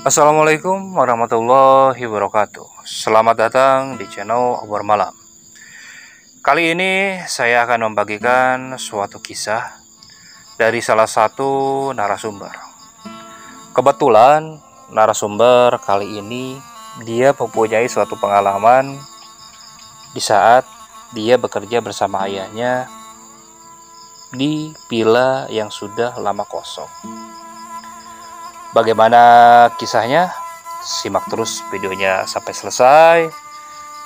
Assalamualaikum warahmatullahi wabarakatuh. Selamat datang di channel Obor Malam. Kali ini saya akan membagikan suatu kisah dari salah satu narasumber. Kebetulan narasumber kali ini dia mempunyai suatu pengalaman di saat dia bekerja bersama ayahnya di villa yang sudah lama kosong. Bagaimana kisahnya? Simak terus videonya sampai selesai.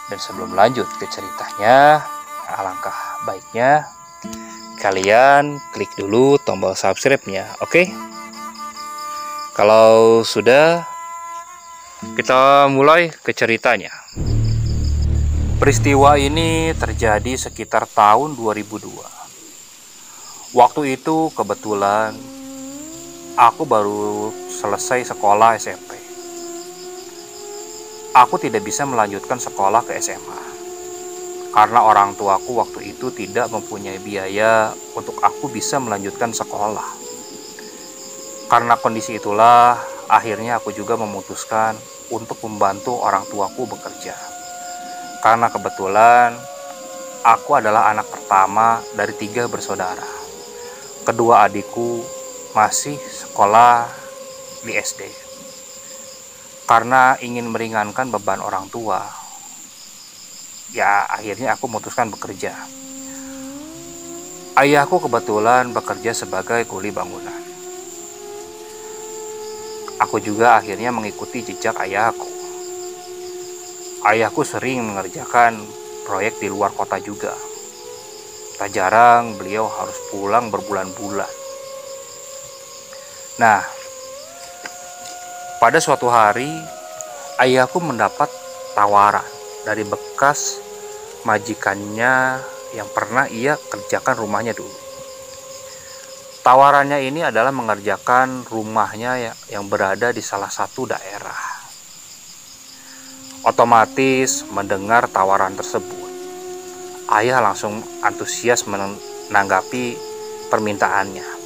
Dan sebelum lanjut ke ceritanya, alangkah baiknya kalian klik dulu tombol subscribe-nya, oke? Kalau sudah, kita mulai ke ceritanya. Peristiwa ini terjadi sekitar tahun 2002. Waktu itu kebetulan aku baru selesai sekolah SMP. Aku tidak bisa melanjutkan sekolah ke SMA karena orang tuaku waktu itu tidak mempunyai biaya untuk aku bisa melanjutkan sekolah. Karena kondisi itulah, akhirnya aku juga memutuskan untuk membantu orang tuaku bekerja. Karena kebetulan aku adalah anak pertama dari 3 bersaudara. Kedua adikku masih sekolah di SD. Karena ingin meringankan beban orang tua, ya akhirnya aku memutuskan bekerja. Ayahku kebetulan bekerja sebagai kuli bangunan. Aku juga akhirnya mengikuti jejak ayahku. Ayahku sering mengerjakan proyek di luar kota juga. Tak jarang beliau harus pulang berbulan-bulan. Nah, pada suatu hari ayahku mendapat tawaran dari bekas majikannya yang pernah ia kerjakan rumahnya dulu. Tawarannya ini adalah mengerjakan rumahnya yang berada di salah satu daerah. Otomatis mendengar tawaran tersebut, ayah langsung antusias menanggapi permintaannya.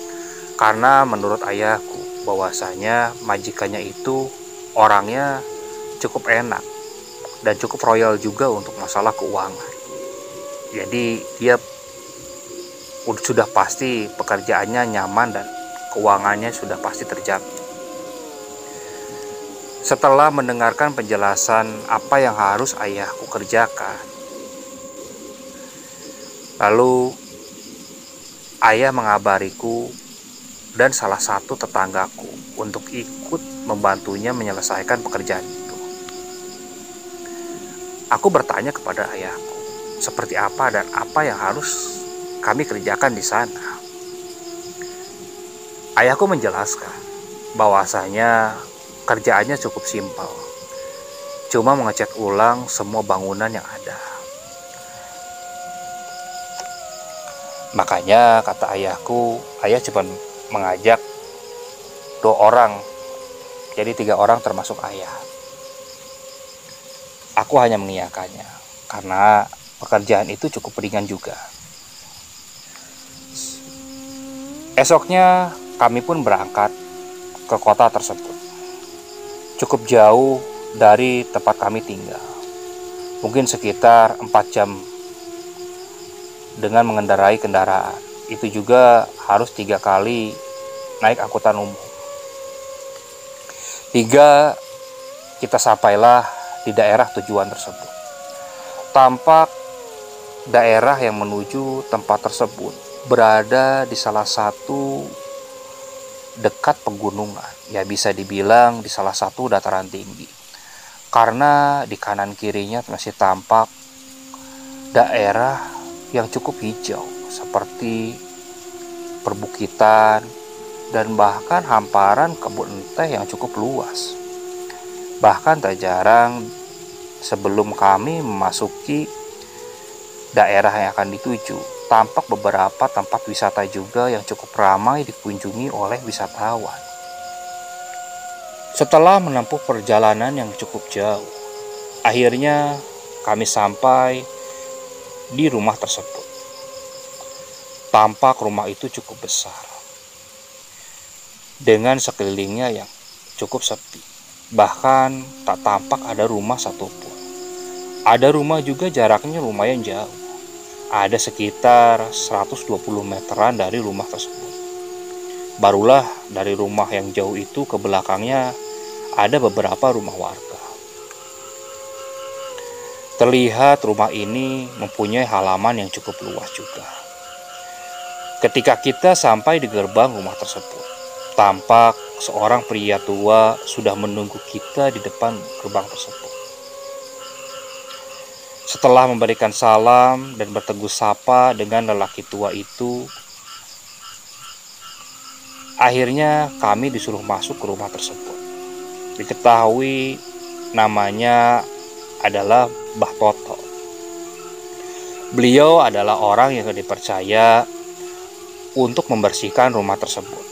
Karena menurut ayahku bahwasanya majikannya itu orangnya cukup enak dan cukup royal juga untuk masalah keuangan. Jadi dia sudah pasti pekerjaannya nyaman dan keuangannya sudah pasti terjamin. Setelah mendengarkan penjelasan apa yang harus ayahku kerjakan, lalu ayah mengabariku dan salah satu tetanggaku untuk ikut membantunya menyelesaikan pekerjaan itu. Aku bertanya kepada ayahku, seperti apa dan apa yang harus kami kerjakan di sana. Ayahku menjelaskan bahwasanya kerjaannya cukup simpel, cuma mengecat ulang semua bangunan yang ada. Makanya kata ayahku, ayah cuma mengajak 2 orang, jadi 3 orang termasuk ayah. Aku hanya mengiyakannya karena pekerjaan itu cukup ringan juga. Esoknya kami pun berangkat ke kota tersebut. Cukup jauh dari tempat kami tinggal, mungkin sekitar 4 jam dengan mengendarai kendaraan. Itu juga harus 3 kali naik angkutan umum. Hingga kita sampailah di daerah tujuan tersebut. Tampak daerah yang menuju tempat tersebut berada di salah satu dekat pegunungan. Ya bisa dibilang di salah satu dataran tinggi. Karena di kanan kirinya masih tampak daerah yang cukup hijau, seperti perbukitan dan bahkan hamparan kebun teh yang cukup luas. Bahkan tak jarang sebelum kami memasuki daerah yang akan dituju, tampak beberapa tempat wisata juga yang cukup ramai dikunjungi oleh wisatawan. Setelah menempuh perjalanan yang cukup jauh, akhirnya kami sampai di rumah tersebut. Tampak rumah itu cukup besar dengan sekelilingnya yang cukup sepi. Bahkan tak tampak ada rumah satupun. Ada rumah juga jaraknya lumayan jauh. Ada sekitar 120 meteran dari rumah tersebut. Barulah dari rumah yang jauh itu ke belakangnya ada beberapa rumah warga. Terlihat rumah ini mempunyai halaman yang cukup luas juga. Ketika kita sampai di gerbang rumah tersebut, tampak seorang pria tua sudah menunggu kita di depan gerbang tersebut. Setelah memberikan salam dan bertegur sapa dengan lelaki tua itu, akhirnya kami disuruh masuk ke rumah tersebut. Diketahui namanya adalah Mbah Toto. Beliau adalah orang yang dipercaya untuk membersihkan rumah tersebut.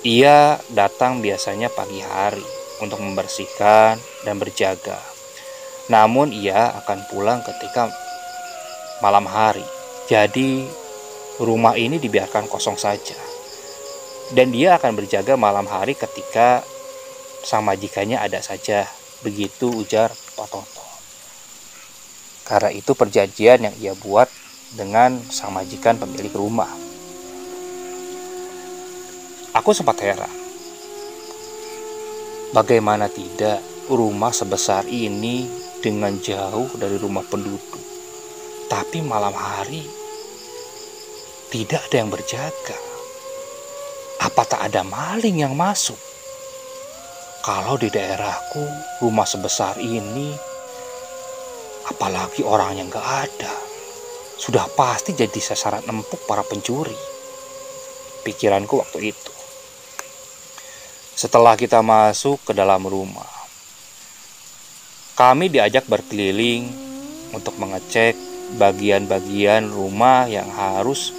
Ia datang biasanya pagi hari untuk membersihkan dan berjaga. Namun ia akan pulang ketika malam hari. Jadi rumah ini dibiarkan kosong saja. Dan dia akan berjaga malam hari ketika sang majikannya ada saja. Begitu ujar Pak Toto. Karena itu perjanjian yang ia buat dengan sang majikan pemilik rumah. Aku sempat heran. Bagaimana tidak rumah sebesar ini dengan jauh dari rumah penduduk, tapi malam hari tidak ada yang berjaga. Apa tak ada maling yang masuk? Kalau di daerahku rumah sebesar ini, apalagi orang yang gak ada, sudah pasti jadi sasaran empuk para pencuri. Pikiranku waktu itu. Setelah kita masuk ke dalam rumah, kami diajak berkeliling untuk mengecek bagian-bagian rumah yang harus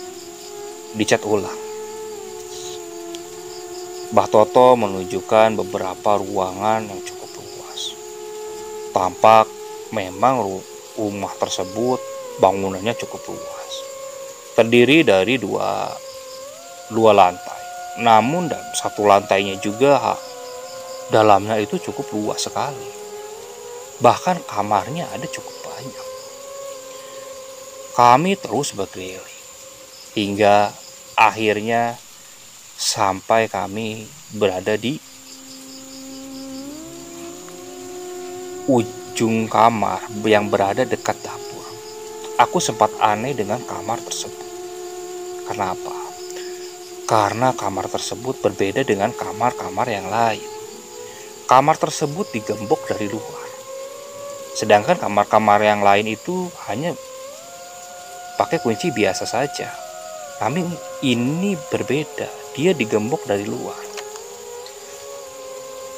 dicat ulang. Mbah Toto menunjukkan beberapa ruangan yang cukup luas. Tampak memang rumah tersebut bangunannya cukup luas. Terdiri dari dua lantai. Namun satu lantainya juga dalamnya itu cukup luas sekali. Bahkan kamarnya ada cukup banyak. Kami terus berkeliling hingga akhirnya sampai kami berada di ujung kamar yang berada dekat dapur. Aku sempat aneh dengan kamar tersebut. Kenapa? Karena kamar tersebut berbeda dengan kamar-kamar yang lain. Kamar tersebut digembok dari luar. Sedangkan kamar-kamar yang lain itu hanya pakai kunci biasa saja. Namun ini berbeda, dia digembok dari luar.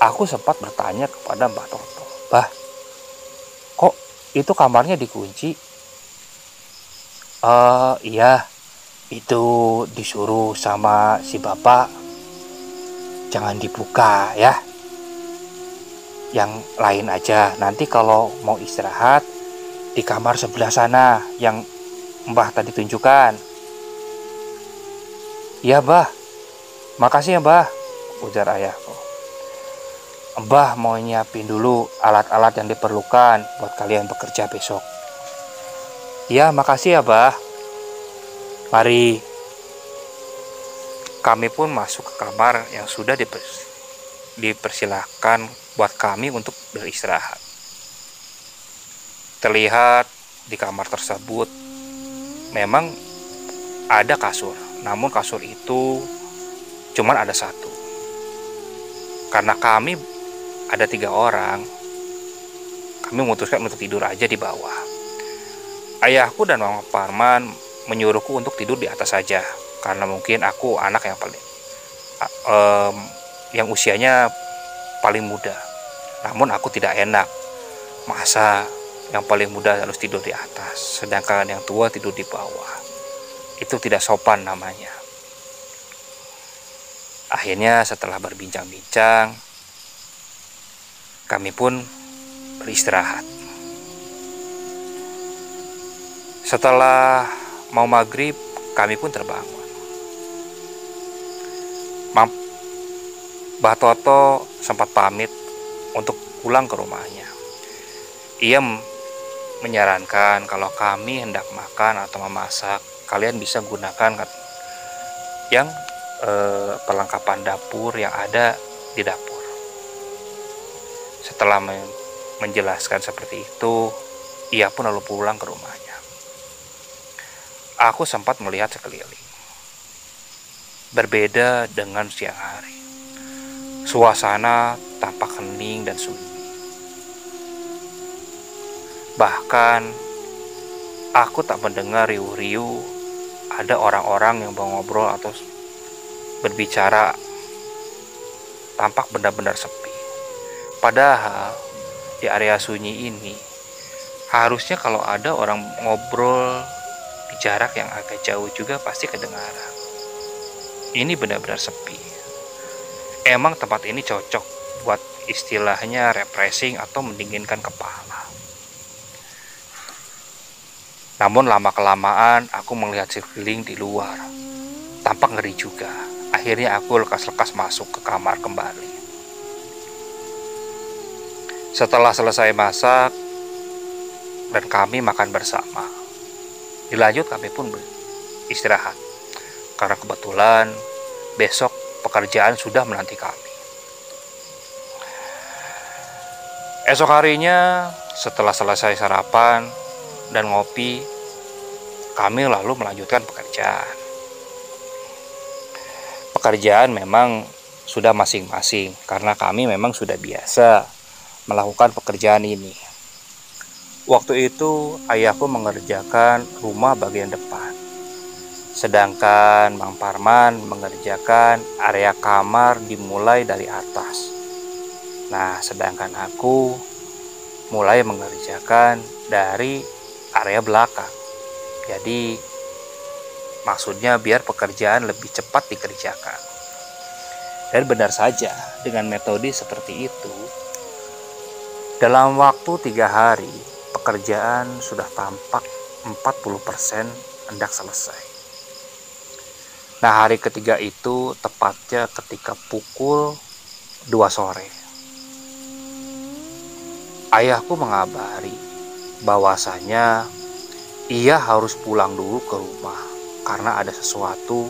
Aku sempat bertanya kepada Mbah Toto, "Bah, kok itu kamarnya dikunci?" Iya, itu disuruh sama si bapak, jangan dibuka ya. Yang lain aja, nanti kalau mau istirahat di kamar sebelah sana yang Mbah tadi tunjukkan. "Iya, Mbah. Makasih ya, Mbah," ujar ayahku. "Mbah mau nyiapin dulu alat-alat yang diperlukan buat kalian bekerja besok." "Iya, makasih ya, Mbah. Mari." Kami pun masuk ke kamar yang sudah dipersilahkan buat kami untuk beristirahat. Terlihat di kamar tersebut memang ada kasur, namun kasur itu cuma ada satu. Karena kami ada 3 orang, kami memutuskan untuk tidur aja di bawah. Ayahku dan Mama Parman menyuruhku untuk tidur di atas saja, karena mungkin aku anak yang usianya paling muda. Namun aku tidak enak, masa yang paling muda harus tidur di atas, sedangkan yang tua tidur di bawah. Itu tidak sopan namanya. Akhirnya setelah berbincang-bincang, kami pun beristirahat. Setelah mau maghrib, kami pun terbangun. Mbah Toto sempat pamit untuk pulang ke rumahnya. Ia menyarankan kalau kami hendak makan atau memasak, kalian bisa gunakan yang perlengkapan dapur yang ada di dapur. Setelah menjelaskan seperti itu, ia pun lalu pulang ke rumahnya. Aku sempat melihat sekeliling. Berbeda dengan siang hari. Suasana tampak hening dan sunyi. Bahkan aku tak mendengar riuh-riuh ada orang-orang yang mengobrol atau berbicara. Tampak benar-benar sepi. Padahal di area sunyi ini harusnya kalau ada orang ngobrol di jarak yang agak jauh juga pasti kedengaran. Ini benar-benar sepi. Emang tempat ini cocok buat istilahnya refreshing atau mendinginkan kepala. Namun lama-kelamaan aku melihat sekeliling di luar. Tampak ngeri juga. Akhirnya aku lekas-lekas masuk ke kamar kembali. Setelah selesai masak dan kami makan bersama, dilanjut kami pun istirahat. Karena kebetulan besok pekerjaan sudah menanti kami. Esok harinya setelah selesai sarapan dan ngopi, kami lalu melanjutkan pekerjaan. Pekerjaan memang sudah masing-masing karena kami memang sudah biasa melakukan pekerjaan ini. Waktu itu ayahku mengerjakan rumah bagian depan, sedangkan Mang Parman mengerjakan area kamar dimulai dari atas. Nah, sedangkan aku mulai mengerjakan dari area belakang. Jadi maksudnya biar pekerjaan lebih cepat dikerjakan. Dan benar saja, dengan metode seperti itu, dalam waktu 3 hari, pekerjaan sudah tampak 40% hendak selesai. Nah, hari ketiga itu tepatnya ketika pukul 2 sore. Ayahku mengabari bahwasanya ia harus pulang dulu ke rumah karena ada sesuatu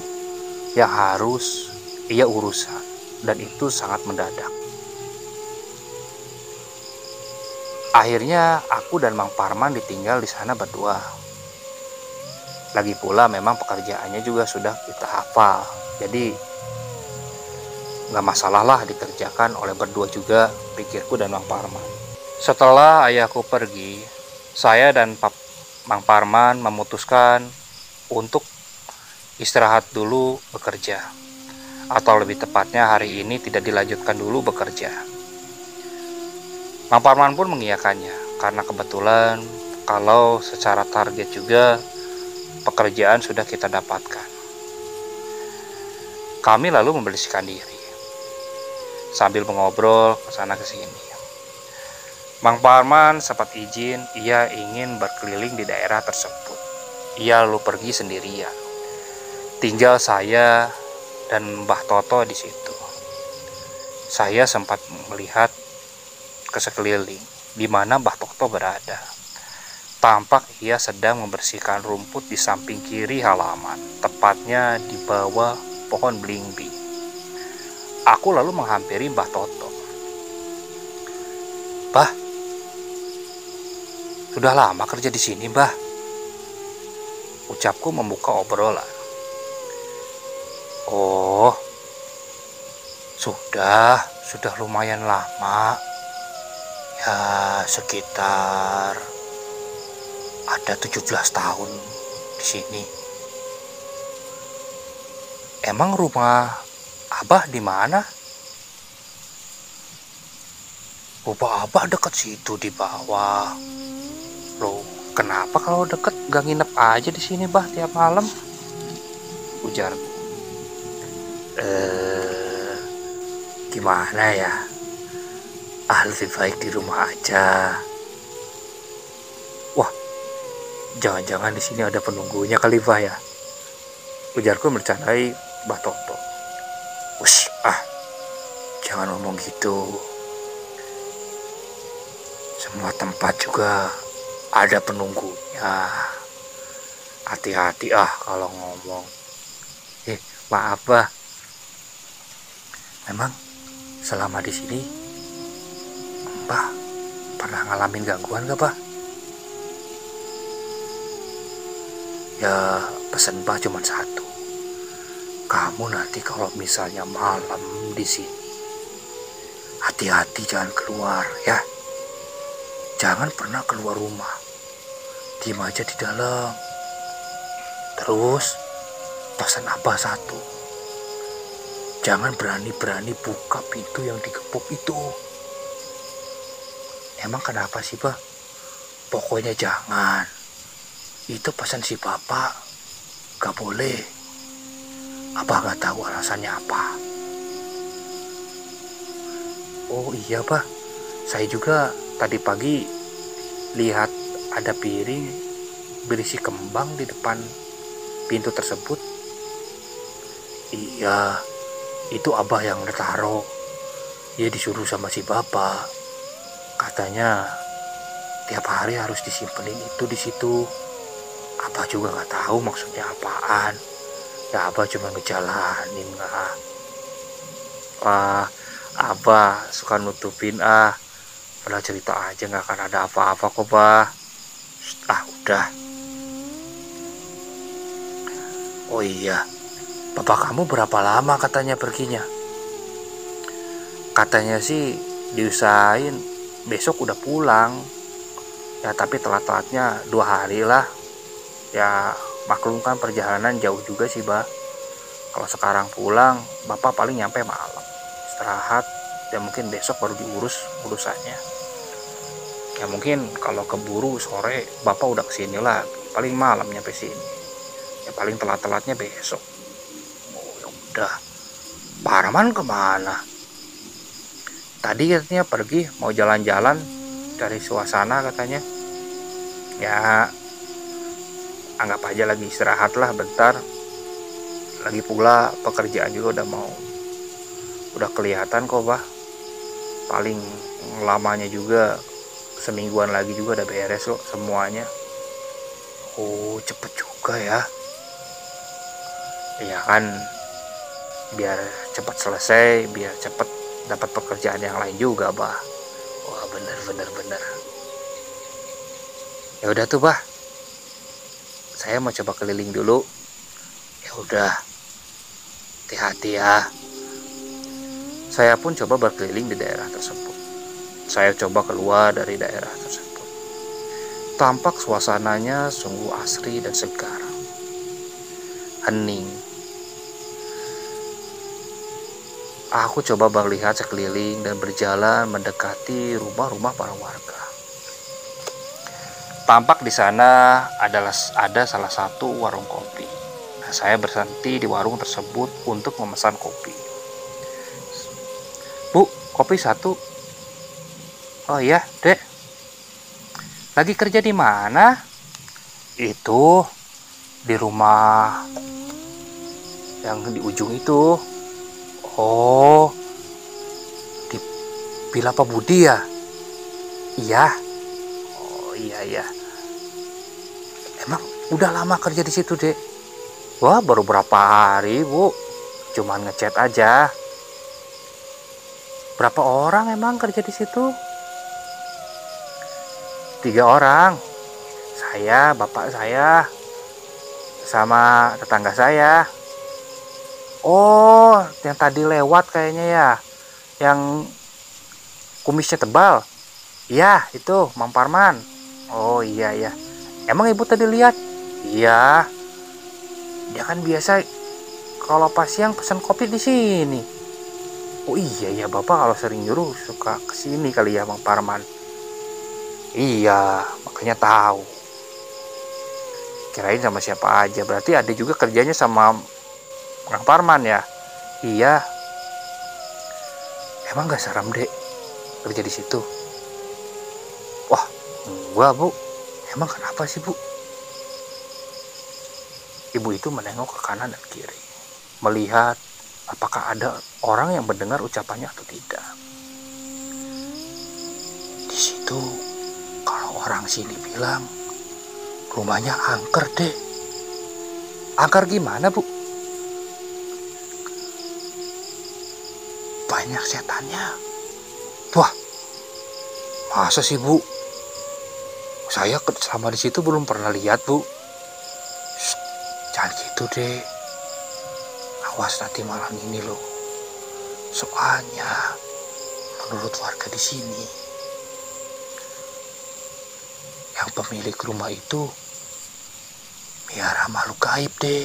yang harus ia uruskan dan itu sangat mendadak. Akhirnya aku dan Mang Parman ditinggal di sana berdua. Lagi pula memang pekerjaannya juga sudah kita hafal, jadi nggak masalah lah dikerjakan oleh berdua juga, pikirku dan Mang Parman. Setelah ayahku pergi, saya dan Mang Parman memutuskan untuk istirahat dulu bekerja, atau lebih tepatnya hari ini tidak dilanjutkan dulu bekerja. Mang Parman pun mengiyakannya karena kebetulan kalau secara target juga pekerjaan sudah kita dapatkan. Kami lalu membersihkan diri sambil mengobrol ke sana ke sini. Mang Parman sempat izin ia ingin berkeliling di daerah tersebut. Ia lalu pergi sendirian. Tinggal saya dan Mbah Toto di situ. Saya sempat melihat ke sekeliling di mana Mbah Toto berada. Tampak ia sedang membersihkan rumput di samping kiri halaman, tepatnya di bawah pohon belimbing. Aku lalu menghampiri Mbah Toto. "Bah, sudah lama kerja di sini, Mbah?" ucapku membuka obrolan. "Oh, sudah lumayan lama. Ya, sekitar ada 17 tahun di sini." "Emang rumah Abah di mana?" "Rumah Abah dekat situ di bawah." "Loh, kenapa kalau deket gak nginep aja di sini, Bah, tiap malam?" ujarku. Gimana ya? Lebih baik di rumah aja." "Wah, jangan-jangan di sini ada penunggunya kali, Bah ya?" ujarku bercandai Mbah Toto. "Ush, jangan ngomong gitu. Semua tempat juga ada penunggunya. Hati-hati kalau ngomong. Maaf bah. Memang selama di sini Mbah pernah ngalamin gangguan gak bah? Ya pesan Mbah cuma satu. Kamu nanti kalau misalnya malam di sini, hati-hati jangan keluar ya. Jangan pernah keluar rumah. Diam aja di dalam. Terus pesan Abah satu. Jangan berani-berani buka pintu yang digepuk itu. Emang kenapa sih bah? Pokoknya jangan. Itu pesan si bapak. Gak boleh. Abah gak tahu alasannya apa. Oh iya bah, saya juga tadi pagi lihat ada piring berisi kembang di depan pintu tersebut. Iya, itu Abah yang taruh. Dia disuruh sama si bapak. Katanya tiap hari harus disimpenin itu di situ. Abah juga nggak tahu maksudnya apaan. Ya Abah cuma ngejalanin lah. Wah, Abah suka nutupin Padahal cerita aja nggak akan ada apa-apa kok bah. Udah. Oh iya, bapak kamu berapa lama katanya perginya? Katanya sih diusahain besok udah pulang. Ya tapi telat-telatnya 2 hari lah. Ya maklum kan perjalanan jauh juga sih bah. Kalau sekarang pulang bapak paling nyampe malam, istirahat, dan mungkin besok baru diurus urusannya. Ya mungkin kalau keburu sore bapak udah kesini lagi, paling malam nyampe sini. Ya paling telat-telatnya besok. Oh ya udah. Pak Arman kemana? Tadi katanya pergi mau jalan-jalan cari suasana katanya. Ya anggap aja lagi istirahat lah bentar. Lagi pula pekerjaan juga udah kelihatan kok bah. Paling lamanya juga semingguan lagi juga udah beres kok semuanya. Oh cepet juga ya. Ya kan biar cepat selesai, biar cepat dapat pekerjaan yang lain juga bah. Wah bener. Ya udah tuh bah, saya mau coba keliling dulu. Ya udah, hati-hati ya. Saya pun coba berkeliling di daerah tersebut. Saya coba keluar dari daerah tersebut. Tampak suasananya sungguh asri dan segar. Hening. Aku coba melihat sekeliling dan berjalan mendekati rumah-rumah para warga. Tampak di sana ada salah satu warung kopi. Nah, saya berhenti di warung tersebut untuk memesan kopi. Bu, kopi 1. Oh iya, Dek. Lagi kerja di mana? Itu di rumah yang di ujung itu. Oh, di Villa Pak Budi ya? Iya. Oh iya. Emang udah lama kerja di situ, Dek? Wah, baru berapa hari, Bu. Cuman ngechat aja. Berapa orang emang kerja di situ? 3 orang. Saya, bapak saya, sama tetangga saya. Oh, yang tadi lewat kayaknya ya. Yang kumisnya tebal. Iya, itu Mang Parman. Oh iya. Emang ibu tadi lihat? Iya. Dia kan biasa kalau pas siang pesan kopi di sini. Oh iya, Bapak kalau sering nyuruh suka kesini kali ya Mang Parman. Iya, makanya tahu. Kirain sama siapa aja. Berarti ada juga kerjanya sama Mang Parman ya? Iya. Emang gak seram, Dek, kerja di situ? Wah, enggak, Bu. Emang kenapa sih, Bu? Ibu itu menengok ke kanan dan kiri, melihat apakah ada orang yang mendengar ucapannya atau tidak. Di situ Kalau orang sini bilang rumahnya angker deh. Angker gimana, Bu? Banyak setannya. Wah, masa sih, Bu? Saya selama di situ belum pernah lihat, Bu. Shh, jangan gitu deh. Awas nanti malam ini loh. Soalnya menurut warga di sini, yang pemilik rumah itu miara makhluk gaib deh.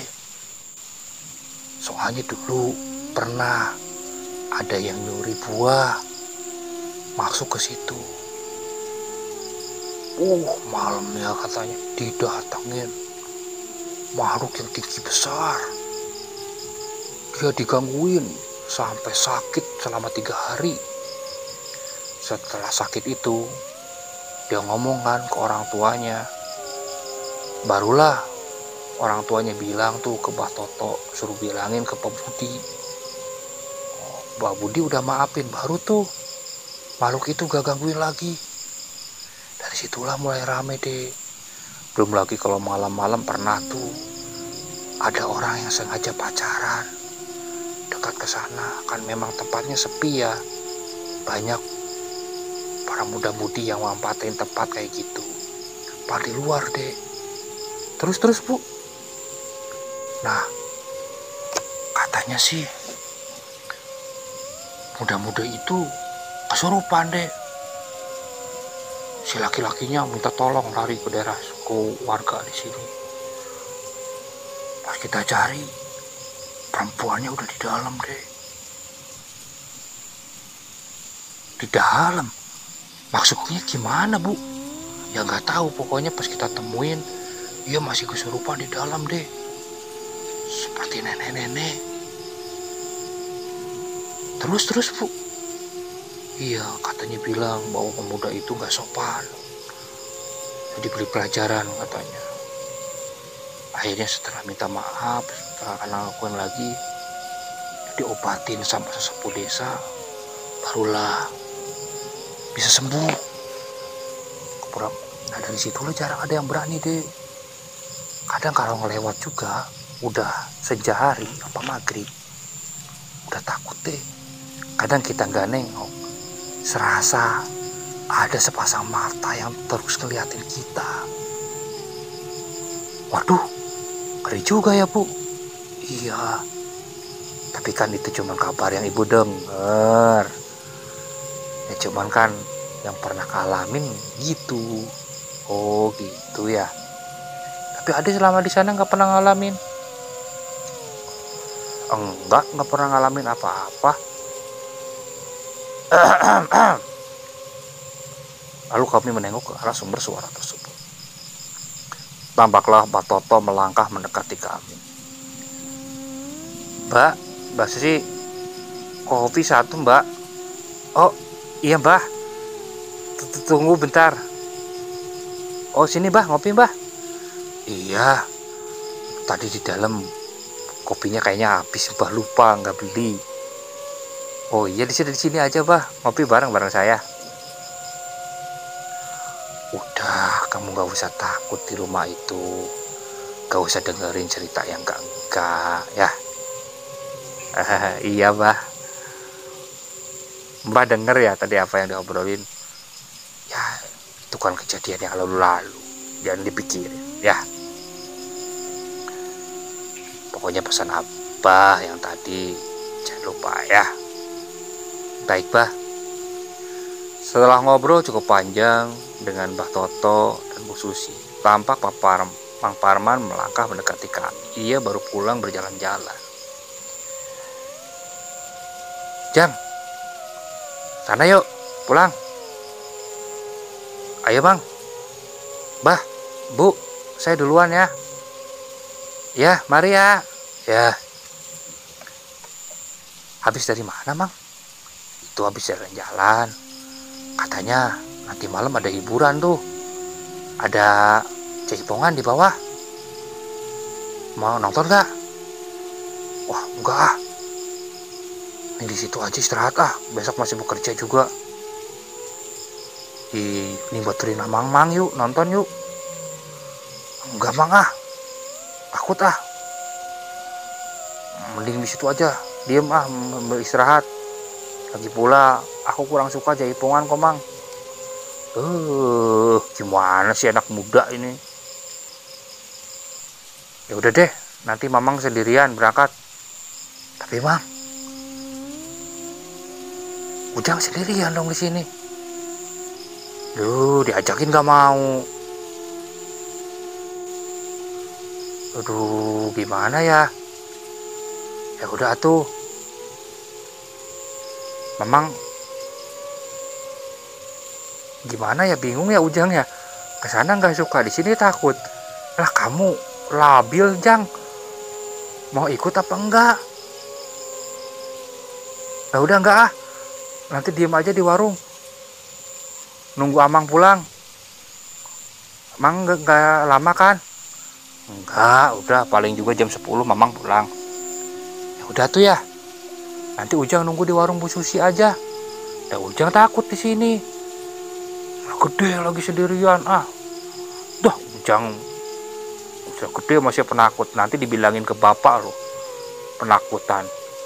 Soalnya dulu pernah ada yang nyuri buah masuk ke situ. Malamnya katanya didatangin makhluk yang tinggi besar. Dia digangguin sampai sakit selama 3 hari. Setelah sakit itu, dia ngomong kan ke orang tuanya. Barulah orang tuanya bilang tuh ke Mbah Toto, suruh bilangin ke Pak Budi. Mbah Budi udah maafin, baru tuh makhluk itu gak gangguin lagi. Dari situlah mulai rame deh. Belum lagi kalau malam-malam pernah tuh ada orang yang sengaja pacaran dekat ke sana, kan memang tempatnya sepi ya. Banyak para muda-mudi yang mampatin tempat kayak gitu. Pada di luar deh. Terus Bu. Nah, katanya sih muda-muda itu kesurupan deh. Si laki-lakinya minta tolong lari ke daerah ke warga di sini. Pas kita cari, perempuannya udah di dalam deh. Di dalam? Maksudnya gimana, Bu? Ya nggak tahu, pokoknya pas kita temuin, dia masih kesurupan di dalam deh. Seperti nenek-nenek. Terus Bu. Iya, katanya bilang bahwa pemuda itu gak sopan. Jadi beri pelajaran katanya. Akhirnya setelah minta maaf, setelah ngelakuin lagi, diobatin sama sesepuh desa, barulah bisa sembuh. Nah dari situlah jarang ada yang berani deh. Kadang kalau ngelewat juga, udah senja hari apa maghrib, udah takut deh. Kadang kita nggak nengok, serasa ada sepasang mata yang terus ngeliatin kita. Waduh, ngeri juga ya Bu. Iya, tapi kan itu cuma kabar yang Ibu denger. Ya cuman kan yang pernah ngalamin gitu. Oh gitu ya. Tapi ada selama di sana nggak pernah ngalamin? Nggak pernah ngalamin apa-apa. Lalu kami menengok ke arah sumber suara tersebut. Tampaklah Mbak Toto melangkah mendekati kami. Mbak Sisi, kopi 1 Mbak. Oh iya Mbak, tunggu bentar. Oh sini Mbak, ngopi Mbak. Iya, tadi di dalam kopinya kayaknya habis, Mbak lupa nggak beli. Oh iya di sini aja Mbak, ngopi bareng saya. Udah, kamu gak usah takut di rumah itu. Gak usah dengerin cerita yang enggak ya. Iya Mbak. Mbak denger ya tadi apa yang diobrolin. Ya itu kan kejadian yang lalu-lalu, jangan dipikirin ya. Pokoknya pesan Abah yang tadi jangan lupa ya. Baik Bah. Setelah ngobrol cukup panjang dengan Mbah Toto dan Bu Susi, tampak Mang Parman melangkah mendekati kami. Ia baru pulang berjalan-jalan. Jang, sana yuk, pulang. Ayo Bang. Bah, Bu, saya duluan ya. Ya, mari ya. Ya. Habis dari mana, Mang? Itu habis jalan-jalan. Katanya nanti malam ada hiburan tuh. Ada caipongan di bawah. Mau nonton gak? Wah, enggak ah. Ini di situ aja istirahat ah. Besok masih bekerja juga. Ini baturin Mang yuk, nonton yuk. Enggak Mang ah, takut ah. Mending di situ aja, diem ah, beristirahat. Lagi pula aku kurang suka jaipongan kok Mang. Gimana sih anak muda ini? Ya udah deh, nanti Mamang sendirian berangkat. Tapi Mang, Ujang sendirian dong di sini. Duh, diajakin gak mau. Aduh, gimana ya? Ya udah tuh. Mamang gimana ya, bingung ya Ujang ya. Kesana nggak suka, di sini takut. Lah kamu labil Jang, mau ikut apa enggak? Lah udah enggak ah, nanti diem aja di warung, nunggu Amang pulang. Mang enggak lama kan? Enggak, udah paling juga jam 10 Mamang pulang. Ya udah tuh ya, nanti Ujang nunggu di warung Bu Susi aja. Ya Ujang takut di sini, gede lagi sendirian ah. Dah Ujang udah gede masih penakut, nanti dibilangin ke bapak loh penakutan,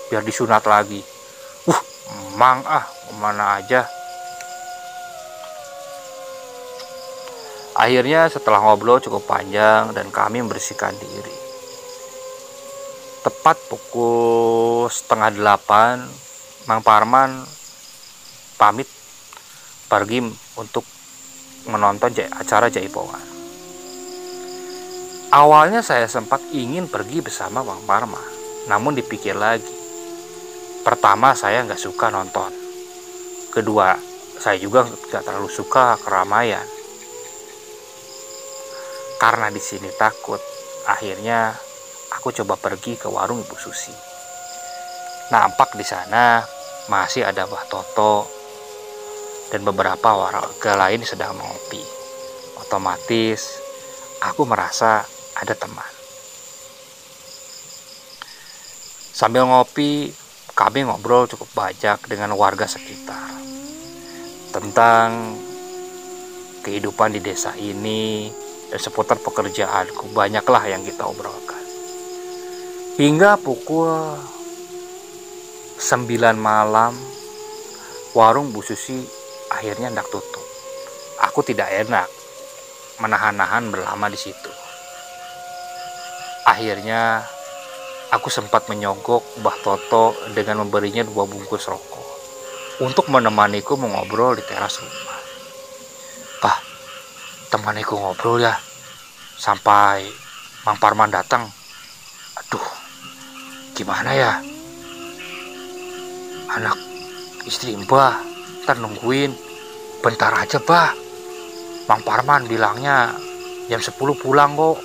biar disunat lagi. Mang ah, kemana aja. Akhirnya setelah ngobrol cukup panjang dan kami membersihkan diri. Tepat pukul 7:30 Mang Parman pamit pergi untuk menonton acara jaipongan. Awalnya saya sempat ingin pergi bersama Mang Parman, namun dipikir lagi. Pertama, saya nggak suka nonton. Kedua, saya juga nggak terlalu suka keramaian. Karena di sini takut, akhirnya aku coba pergi ke warung Ibu Susi. Nampak di sana masih ada Mbah Toto dan beberapa warga lain sedang ngopi. Otomatis aku merasa ada teman. Sambil ngopi, kami ngobrol cukup banyak dengan warga sekitar tentang kehidupan di desa ini dan seputar pekerjaanku. Banyaklah yang kita obrolkan. Hingga pukul 9 malam, warung Bu Susi akhirnya hendak tutup. Aku tidak enak menahan-nahan berlama di situ. Akhirnya aku sempat menyogok Mbah Toto dengan memberinya 2 bungkus rokok untuk menemaniku mengobrol di teras rumah. Bah, temaniku ngobrol ya sampai Mang Parman datang. Aduh, gimana ya? Anak istri Mbah ntar nungguin. Bentar aja Bah, Mang Parman bilangnya jam 10 pulang kok.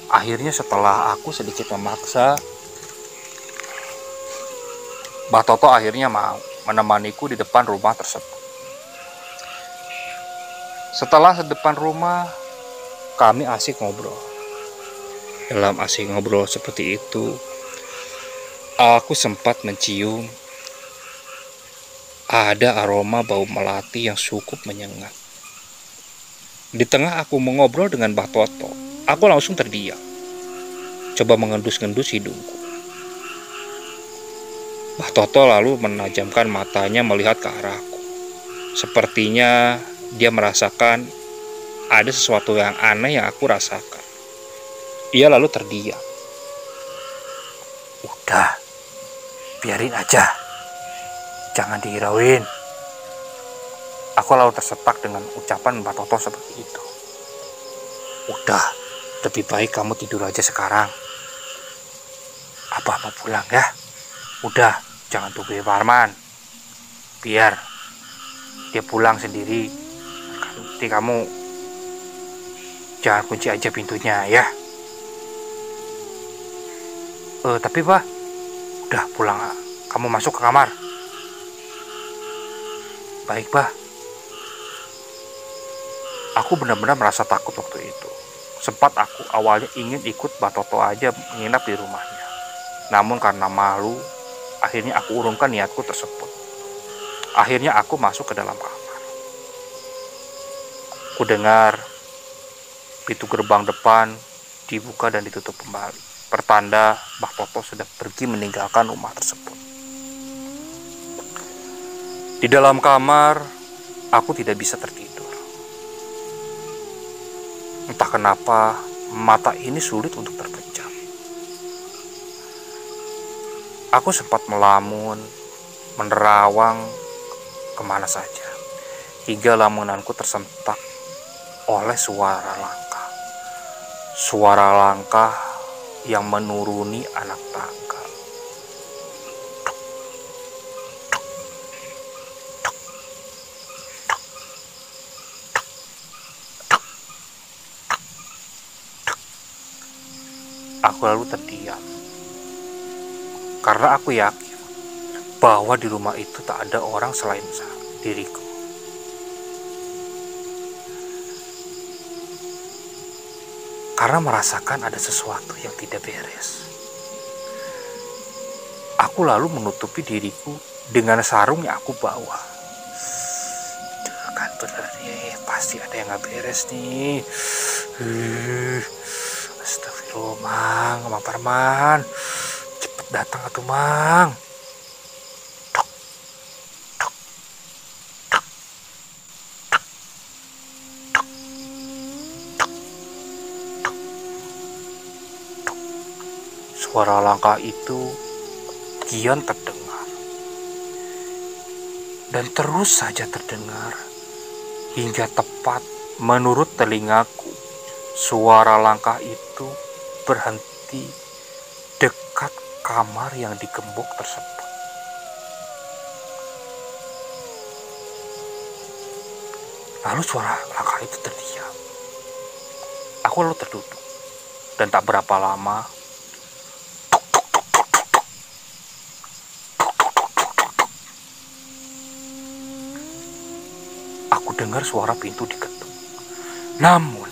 Akhirnya setelah aku sedikit memaksa, Mbah Toto akhirnya mau menemaniku di depan rumah tersebut. Setelah di depan rumah, kami asik ngobrol. Dalam asik ngobrol seperti itu, aku sempat mencium ada aroma bau melati yang cukup menyengat. Di tengah aku mengobrol dengan Mbah Toto, aku langsung terdiam, coba mengendus-endus hidungku. Mbah Toto lalu menajamkan matanya melihat ke arahku. Sepertinya dia merasakan ada sesuatu yang aneh yang aku rasakan. Ia lalu terdiam. Udah, biarin aja, jangan dihirauin. Aku lalu tersetak dengan ucapan Mbah Toto seperti itu. Udah, lebih baik kamu tidur aja sekarang. Abah mau pulang ya. Udah, jangan tunggu Parman. Biar dia pulang sendiri. Nanti kamu jangan kunci aja pintunya ya. Tapi Bah, udah pulang. Kamu masuk ke kamar. Baik Bah. Aku benar-benar merasa takut waktu itu. Sempat aku awalnya ingin ikut Mbah Toto aja menginap di rumahnya. Namun karena malu, akhirnya aku urungkan niatku tersebut. Akhirnya aku masuk ke dalam kamar. Ku dengar pintu gerbang depan dibuka dan ditutup kembali, pertanda Mbah Toto sudah pergi meninggalkan rumah tersebut. Di dalam kamar, aku tidak bisa tertidur. Entah kenapa, mata ini sulit untuk terpejam. Aku sempat melamun, menerawang kemana saja, hingga lamunanku tersentak oleh suara langkah. Suara langkah yang menuruni anak tangga. Aku lalu terdiam, karena aku yakin bahwa di rumah itu tak ada orang selain diriku. Karena merasakan ada sesuatu yang tidak beres. Aku lalu menutupi diriku dengan sarung yang aku bawa. Kan bener nih, pasti ada yang gak beres nih. Astagfirullah, Mang Parman, cepet datang atuh, Mang. Suara langkah itu kian terdengar, dan terus saja terdengar, hingga tepat menurut telingaku, suara langkah itu berhenti dekat kamar yang digembok tersebut. Lalu suara langkah itu terdiam. Aku lalu terduduk, dan tak berapa lama aku dengar suara pintu diketuk. Namun,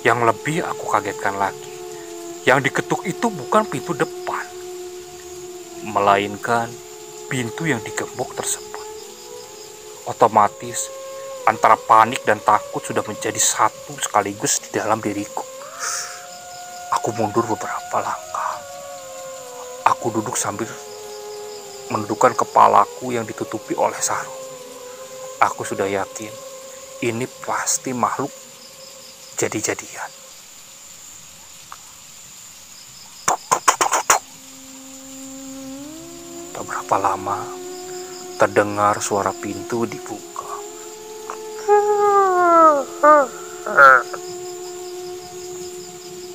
yang lebih aku kagetkan lagi, yang diketuk itu bukan pintu depan, melainkan pintu yang digembok tersebut. Otomatis, antara panik dan takut sudah menjadi satu sekaligus di dalam diriku. Aku mundur beberapa langkah. Aku duduk sambil menundukkan kepalaku yang ditutupi oleh sarung. Aku sudah yakin ini pasti makhluk jadi-jadian. Tak berapa lama terdengar suara pintu dibuka.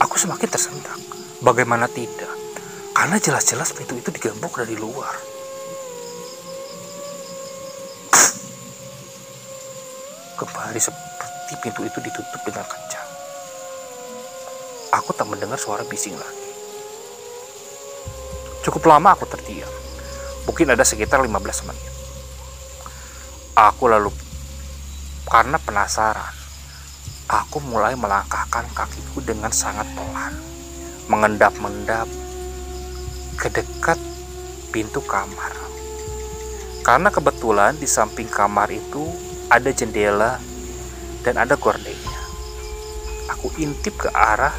Aku semakin tersentak. Bagaimana tidak? Karena jelas-jelas pintu itu digembok dari luar. Kembali seperti pintu itu ditutup dengan kencang. Aku tak mendengar suara bising lagi. Cukup lama aku terdiam. Mungkin ada sekitar 15 menit. Aku lalu, karena penasaran, aku mulai melangkahkan kakiku dengan sangat pelan, mengendap-endap ke dekat pintu kamar. Karena kebetulan di samping kamar itu ada jendela dan ada gordennya. Aku intip ke arah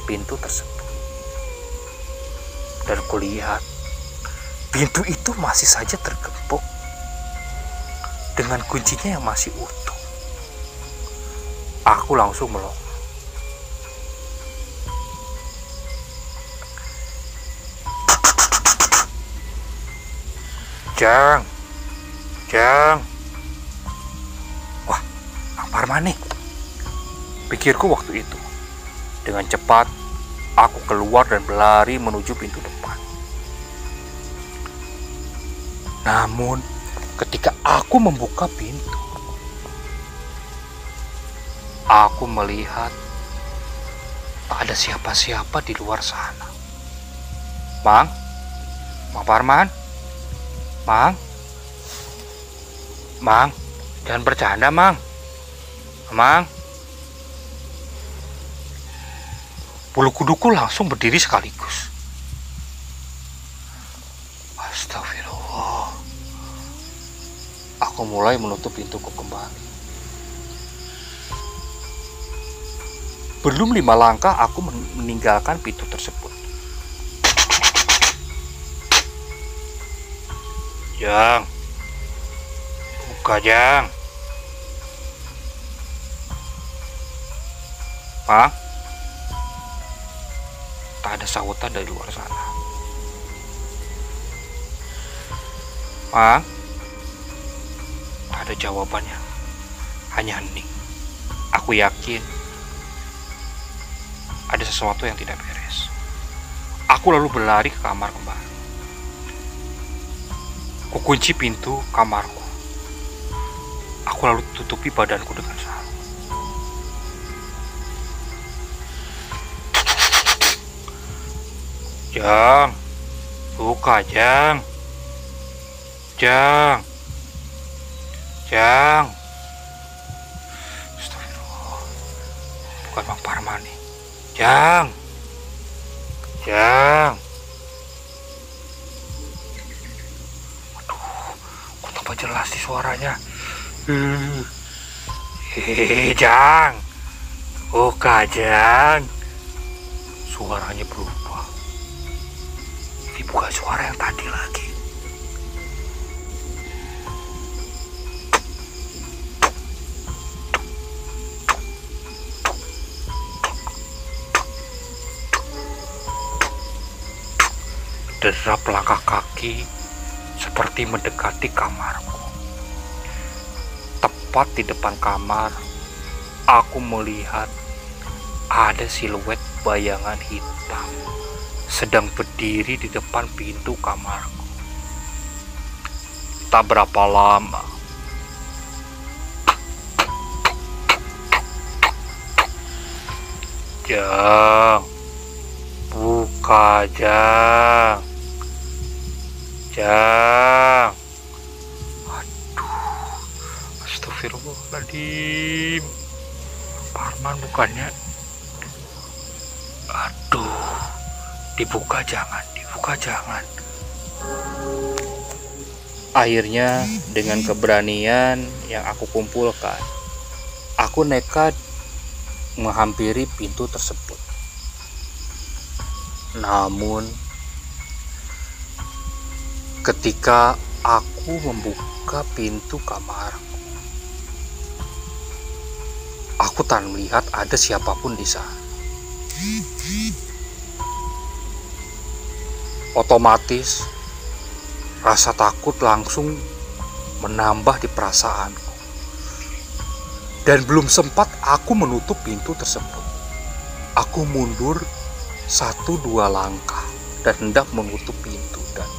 pintu tersebut, dan kulihat pintu itu masih saja tergembok dengan kuncinya yang masih utuh. Aku langsung melongo. Jang. Wah, Mang Parman nih, pikirku waktu itu. Dengan cepat, aku keluar dan berlari menuju pintu depan. Namun, ketika aku membuka pintu, aku melihat tak ada siapa-siapa di luar sana. Mang Parman, Mang, jangan bercanda, Mang. Bulu kuduku langsung berdiri sekaligus. Astagfirullah. Aku mulai menutup pintuku kembali. Belum 5 langkah aku meninggalkan pintu tersebut. Jang, buka Jang. Pak, tak ada sahutan dari luar sana. Pak, tak ada jawabannya, hanya hening. Aku yakin ada sesuatu yang tidak beres. Aku lalu berlari ke kamar kembali. Kukunci pintu kamarku. Aku lalu tutupi badanku dengan sarung. Jang, buka Jang. Jang. Jang. Astagfirullah. Bukan Bang Parmani. Jang. Jang. Aduh, kok tambah jelas sih suaranya. Jang. Buka Jang. Suaranya berubah. Ini bukan suara yang tadi lagi. Derap langkah kaki seperti mendekati kamarku. Tepat di depan kamar, aku melihat ada siluet bayangan hitam sedang berdiri di depan pintu kamarku. Tak berapa lama, Jang, buka Jang. Jang. Aduh, astagfirullahaladzim. Parman bukannya. Aduh, dibuka jangan, dibuka jangan. Akhirnya dengan keberanian yang aku kumpulkan, aku nekat menghampiri pintu tersebut. Namun ketika aku membuka pintu kamarku, aku tak melihat ada siapapun di sana. Otomatis rasa takut langsung menambah di perasaanku. Dan belum sempat aku menutup pintu tersebut, aku mundur 1-2 langkah dan hendak menutup pintu, dan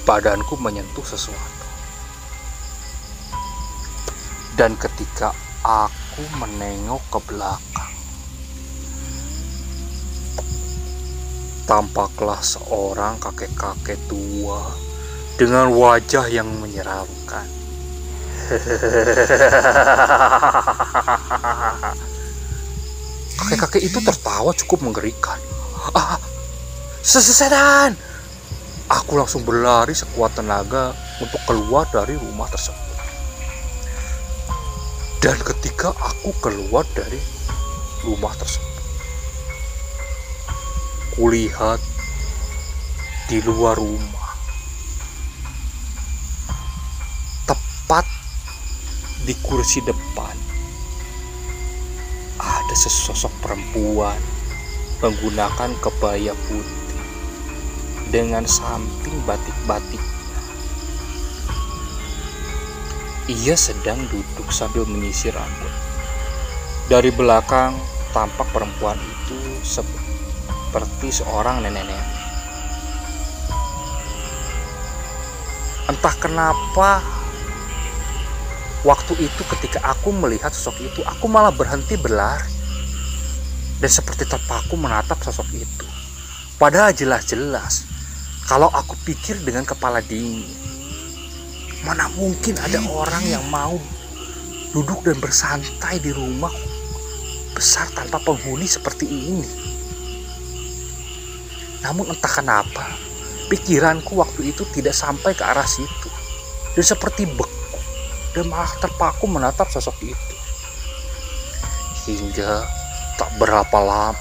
badanku menyentuh sesuatu. Dan ketika aku menengok ke belakang, tampaklah seorang kakek-kakek tua dengan wajah yang menyeramkan. Kakek-kakek itu tertawa cukup mengerikan. Setan! Aku langsung berlari sekuat tenaga untuk keluar dari rumah tersebut. Dan ketika aku keluar dari rumah tersebut, kulihat di luar rumah, tepat di kursi depan, ada sesosok perempuan menggunakan kebaya putih dengan samping batik-batiknya. Ia sedang duduk sambil menyisir rambut. Dari belakang tampak perempuan itu seperti seorang nenek-nenek. Entah kenapa waktu itu ketika aku melihat sosok itu, aku malah berhenti berlari dan seperti terpaku menatap sosok itu. Padahal jelas-jelas kalau aku pikir dengan kepala dingin, mana mungkin ada orang yang mau duduk dan bersantai di rumah besar tanpa penghuni seperti ini. Namun entah kenapa, pikiranku waktu itu tidak sampai ke arah situ, dan seperti beku dan malah terpaku menatap sosok itu. Hingga tak berapa lama,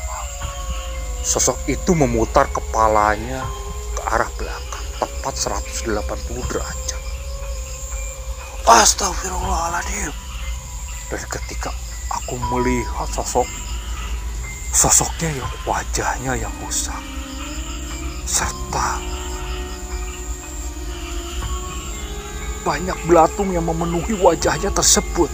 sosok itu memutar kepalanya ke arah belakang, tepat 180 derajat. Astagfirullahaladzim. Dan ketika aku melihat sosoknya, yang wajahnya yang rusak, serta banyak belatung yang memenuhi wajahnya tersebut,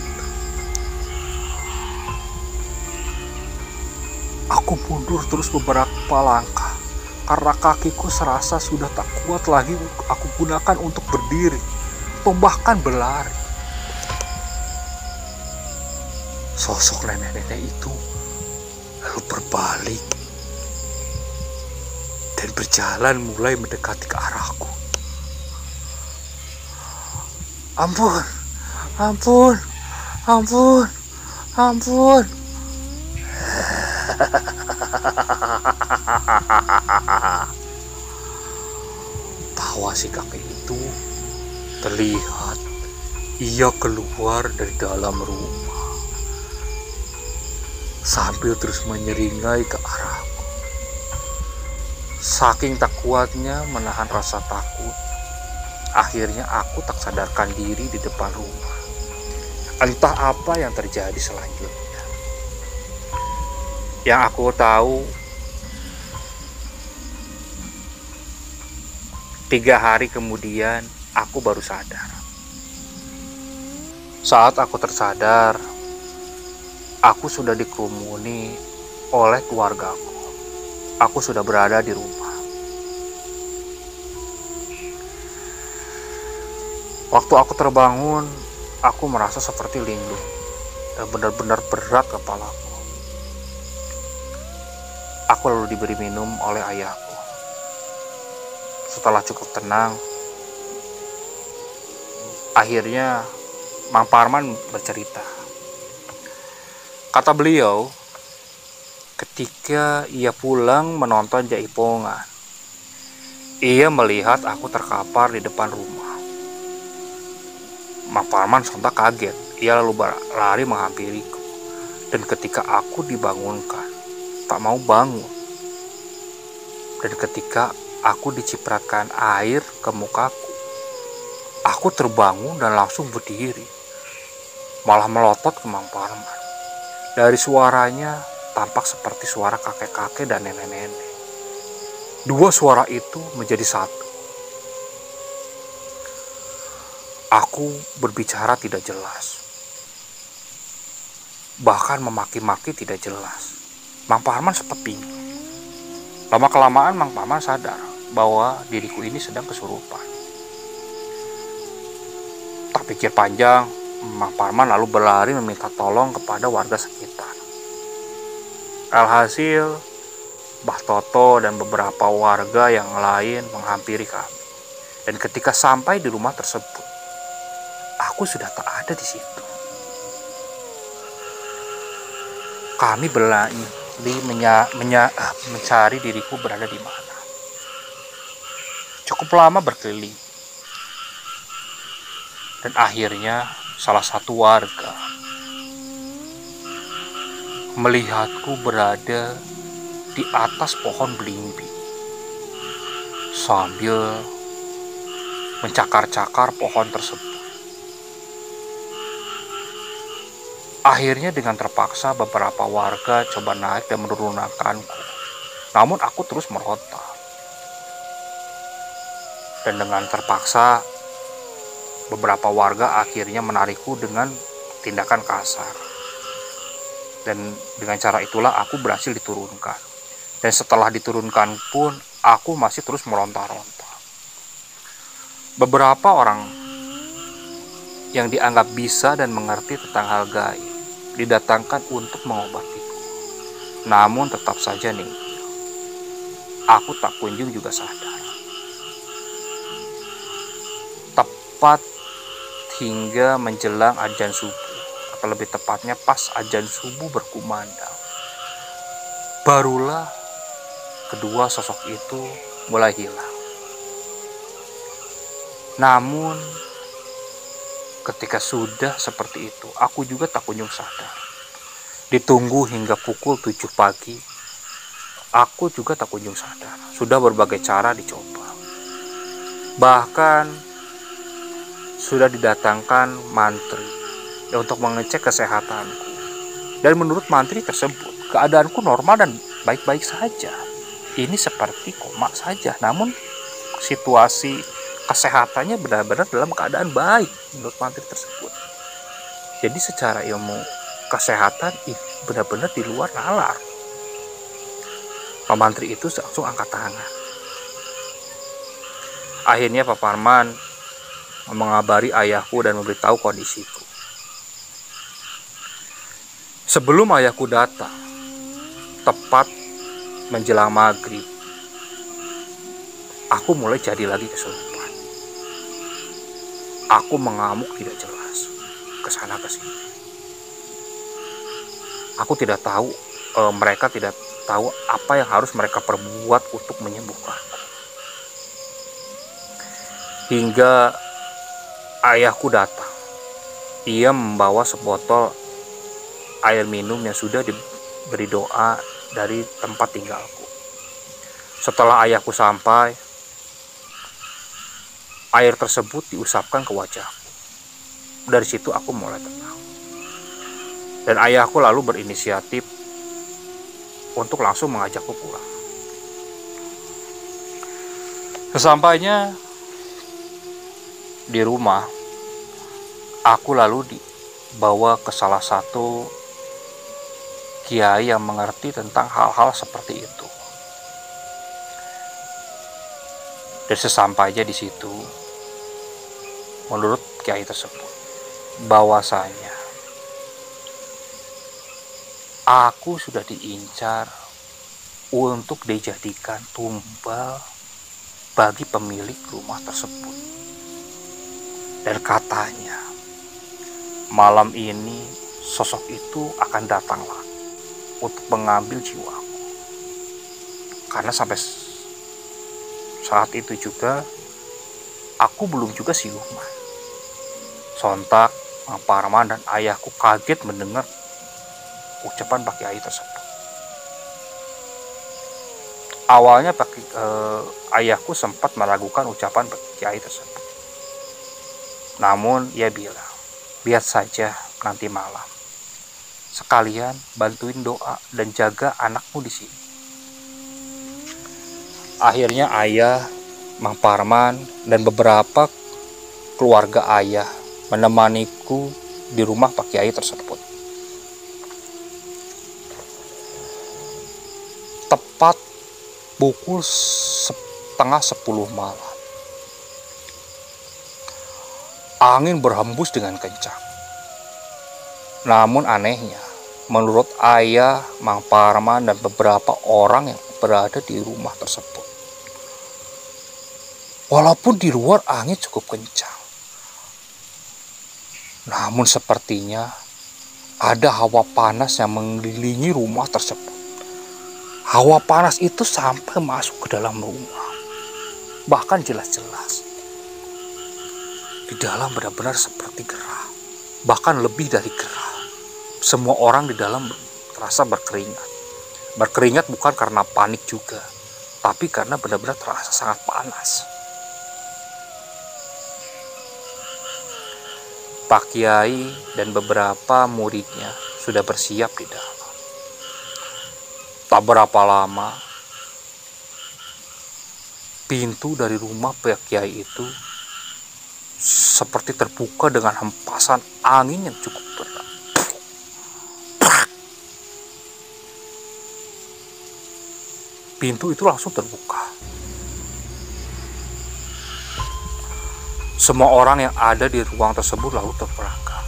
aku mundur terus beberapa langkah karena kakiku serasa sudah tak kuat lagi aku gunakan untuk berdiri atau bahkan berlari. Sosok nenek-nenek itu lalu berbalik dan berjalan mulai mendekati ke arahku. Ampun, ampun, ampun, ampun. Tawa si kakek itu terlihat ia keluar dari dalam rumah sambil terus menyeringai ke arahku. Saking tak kuatnya menahan rasa takut, akhirnya aku tak sadarkan diri di depan rumah. Entah apa yang terjadi selanjutnya. Yang aku tahu, 3 hari kemudian aku baru sadar. Saat aku tersadar, aku sudah dikerumuni oleh keluargaku. Aku sudah berada di rumah. Waktu aku terbangun, aku merasa seperti linglung dan benar-benar berat kepalaku. Aku lalu diberi minum oleh ayahku. Setelah cukup tenang, akhirnya Mang Parman bercerita. Kata beliau, ketika ia pulang menonton Jaipongan, ia melihat aku terkapar di depan rumah. Mang Parman sontak kaget. Ia lalu berlari menghampiriku. Dan ketika aku dibangunkan, tak mau bangun. Dan ketika aku dicipratkan air ke mukaku, aku terbangun dan langsung berdiri, malah melotot ke Mang Parman. Dari suaranya tampak seperti suara kakek-kakek dan nenek-nenek. 2 suara itu menjadi satu. Aku berbicara tidak jelas, bahkan memaki-maki tidak jelas. Mang Parman sempat bingung. Lama-kelamaan Mang Parman sadar bahwa diriku ini sedang kesurupan. Tak pikir panjang, Mang Parman lalu berlari meminta tolong kepada warga sekitar. Alhasil, Mbah Toto dan beberapa warga yang lain menghampiri kami. Dan ketika sampai di rumah tersebut, aku sudah tak ada di situ. Kami berlari mencari diriku berada di mana. Cukup lama berkeliling. Dan akhirnya salah satu warga melihatku berada di atas pohon belimbing sambil mencakar-cakar pohon tersebut. Akhirnya dengan terpaksa beberapa warga coba naik dan menurunkanku. Namun aku terus meronta. Dan dengan terpaksa beberapa warga akhirnya menarikku dengan tindakan kasar. Dan dengan cara itulah aku berhasil diturunkan. Dan setelah diturunkan pun aku masih terus meronta-ronta. Beberapa orang yang dianggap bisa dan mengerti tentang hal gaib didatangkan untuk mengobatiku. Namun tetap saja nihil. Aku tak kunjung juga sadar. Tepat hingga menjelang azan subuh, atau lebih tepatnya pas azan subuh berkumandang, barulah kedua sosok itu mulai hilang. Namun ketika sudah seperti itu, aku juga tak kunjung sadar. Ditunggu hingga pukul 7 pagi, aku juga tak kunjung sadar. Sudah berbagai cara dicoba. Bahkan sudah didatangkan mantri untuk mengecek kesehatanku. Dan menurut mantri tersebut, keadaanku normal dan baik-baik saja. Ini seperti koma saja, namun situasi kesehatannya benar-benar dalam keadaan baik menurut mantri tersebut. Jadi secara ilmu kesehatan benar-benar di luar nalar. Pak Mantri itu langsung angkat tangan. Akhirnya Pak Parman mengabari ayahku dan memberitahu kondisiku. Sebelum ayahku datang, tepat menjelang maghrib, aku mulai jadi lagi kesurupan. Aku mengamuk tidak jelas, kesana kesini. Aku tidak tahu, mereka tidak tahu apa yang harus mereka perbuat untuk menyembuhkanku. Hingga ayahku datang. Ia membawa sebotol air minum yang sudah diberi doa dari tempat tinggalku. Setelah ayahku sampai, air tersebut diusapkan ke wajahku. Dari situ aku mulai tenang. Dan ayahku lalu berinisiatif untuk langsung mengajakku pulang. Sesampainya di rumah, aku lalu dibawa ke salah satu kiai yang mengerti tentang hal-hal seperti itu. Dan sesampainya di situ, menurut kiai tersebut, bahwasanya aku sudah diincar untuk dijadikan tumbal bagi pemilik rumah tersebut. Dan katanya malam ini sosok itu akan datang lagi untuk mengambil jiwaku. Karena sampai saat itu juga aku belum juga siuman. Sontak Mang Parman dan ayahku kaget mendengar ucapan Pak Kiai tersebut. Awalnya ayahku sempat meragukan ucapan Pak Kiai tersebut. Namun ia bilang, biar saja nanti malam. Sekalian bantuin doa dan jaga anakmu di sini. Akhirnya ayah, Mang Parman, dan beberapa keluarga ayah menemaniku di rumah Pak Kiai tersebut. Tepat pukul 9:30 malam, angin berhembus dengan kencang. Namun anehnya, menurut ayah, Mang Parman, dan beberapa orang yang berada di rumah tersebut, walaupun di luar angin cukup kencang, namun sepertinya ada hawa panas yang mengelilingi rumah tersebut. Hawa panas itu sampai masuk ke dalam rumah. Bahkan jelas-jelas di dalam benar-benar seperti gerah. Bahkan lebih dari gerah. Semua orang di dalam terasa berkeringat. Berkeringat bukan karena panik juga, tapi karena benar-benar terasa sangat panas. Pak Kiai dan beberapa muridnya sudah bersiap di dalam. Tak berapa lama, pintu dari rumah Pak Kiai itu seperti terbuka dengan hempasan angin yang cukup berat. Pintu itu langsung terbuka. Semua orang yang ada di ruang tersebut lalu terperangkap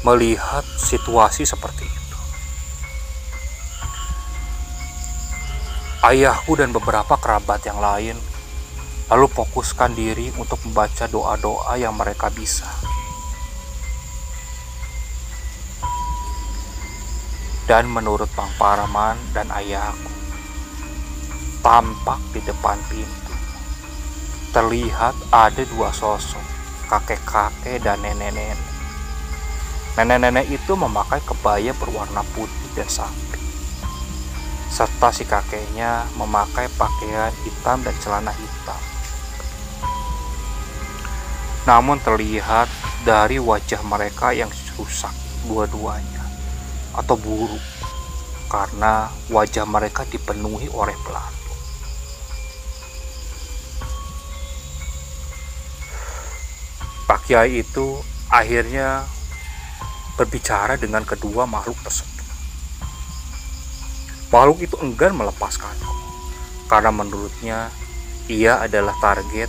melihat situasi seperti itu. Ayahku dan beberapa kerabat yang lain lalu fokuskan diri untuk membaca doa-doa yang mereka bisa. Dan menurut Mang Parman dan ayahku, tampak di depan pintu terlihat ada dua sosok, kakek-kakek dan nenek-nenek, Nenek-nenek itu memakai kebaya berwarna putih dan sapi, serta si kakeknya memakai pakaian hitam dan celana hitam. Namun terlihat dari wajah mereka yang rusak dua-duanya atau buruk, karena wajah mereka dipenuhi oleh belatung. Pak Kiai itu akhirnya berbicara dengan kedua makhluk tersebut. Makhluk itu enggan melepaskanku, karena menurutnya ia adalah target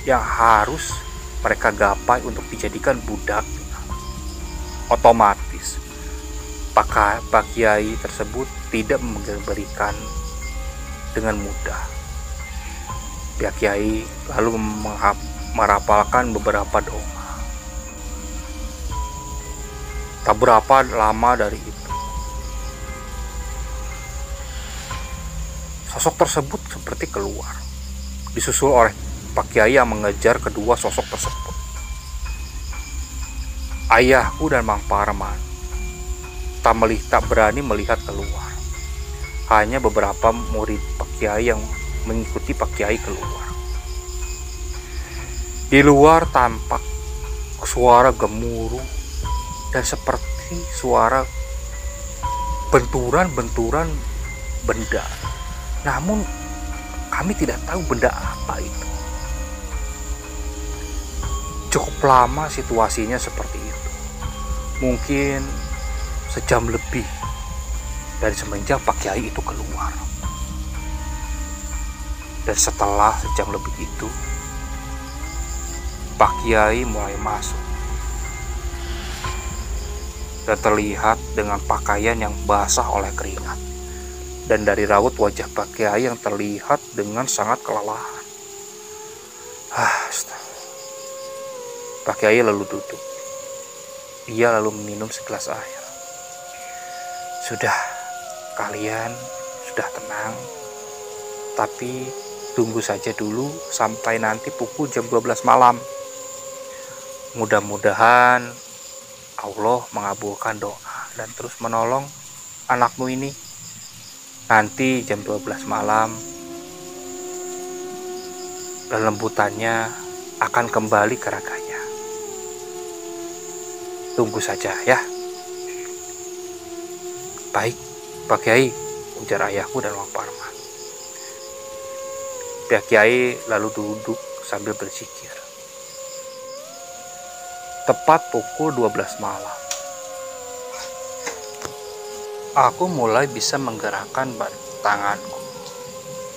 yang harus mereka gapai untuk dijadikan budak. Otomatis Pak Kiai tersebut tidak memberikan dengan mudah. Pak Kiai lalu merapalkan beberapa doa. Tak berapa lama dari itu, sosok tersebut seperti keluar, disusul oleh Pak Kiai yang mengejar kedua sosok tersebut. Ayahku dan Mang Parman tak berani melihat keluar. Hanya beberapa murid Pak Kiai yang mengikuti Pak Kiai keluar. Di luar tampak suara gemuruh dan seperti suara benturan-benturan benda. Namun kami tidak tahu benda apa itu. Cukup lama situasinya seperti itu. Mungkin sejam lebih dari semenjak Pak Kiai itu keluar. Dan setelah sejam lebih itu, Pak Kiai mulai masuk dan terlihat dengan pakaian yang basah oleh keringat, dan dari raut wajah Pak Kiai yang terlihat dengan sangat kelelahan. Pak Kiai lalu duduk. Ia lalu meminum segelas air. Sudah, kalian sudah tenang, tapi tunggu saja dulu sampai nanti pukul jam 12 malam. Mudah-mudahan Allah mengabulkan doa dan terus menolong anakmu ini. Nanti jam 12 malam lelembutannya akan kembali ke raganya. Tunggu saja ya. Baik, Pak Kiai, ujar ayahku dan Mang Parman. Pak Kiai lalu duduk sambil berzikir. Tepat pukul 12 malam, aku mulai bisa menggerakkan tanganku.